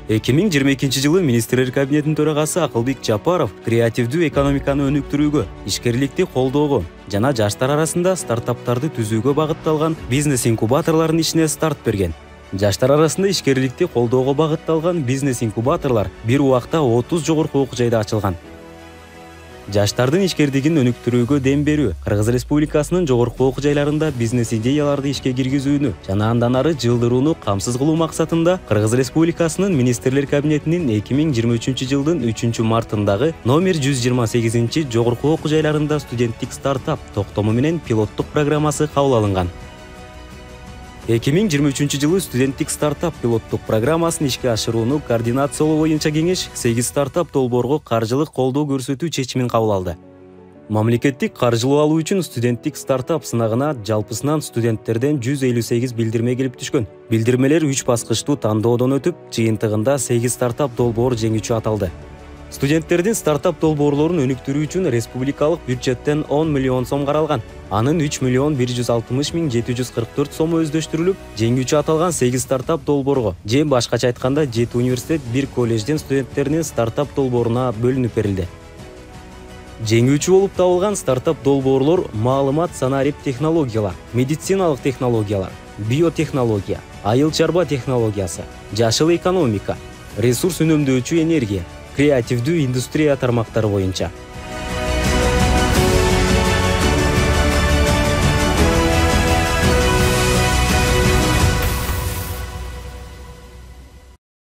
2022 жылы Министрлер кабинетинин төрагасы Акылбек Жапаров креативдүү экономиканы өнүктүрүүгө, ишкерликти колдоого жана жаштар арасында стартаптарды түзүүгө багытталган бизнес-инкубаторлордун ишине старт берген. Жаштар арасында ишкерликти колдоого багытталган бизнес-инкубаторлор бир убакта 30 жогорку окуу жайда ачылган. Жаштардын ишкердигин өнүктүрүүгө дем берүү Кыргыз Республикасынын жогорку окуу жайларында бизнес идеяларды ишке киргизүүнү жана андан ары жылдырууну камсыз кылуу максатында Кыргыз Республикасынын Министрлер кабинетинин 2023 жылдын 3-мартындагы номер 128 жогорку окуу жайларында студенттик стартап токтому менен пилоттук программасы кабыл алынган. 2023 жылы студенттик стартап пилоттук программасын ишке ашырууну координациялоо боюнча кеңеш 8 стартап долбоорго каржылык колдоо көрсөтүү чечимин кабыл алды. Мамлекеттик каржылоо алуу үчүн студенттик стартап сынагына жалпысынан студенттерден 158 билдирме келип түшкөн. Билдирмелер 3 баскычтуу тандоодон өтүп, жыйынтыгында 8 стартап долбоор жеңүүчү аталды. Студенттердин стартап долбоорлорун өнүктүрүү үчүн республикалык бюджеттен 10 миллион сом каралган. Анын 3 миллион 160 миң 744 сому өздөштүрүлүп, жеңүүчү аталган 8 стартап долбоорго же башкача айтканда 7 университет, 1 коллеждин студенттеринин стартап долбооруна бөлүнүп берилди. Жеңүүчү болуп табылган стартап долбоорлор маалымат санарип технологиялар, медициналык технологиялар, биотехнология, айыл чарба технологиясы, жашыл экономика, ресурс үнөмдөөчү энергия, креативдүү индустрия тармактары боюнча.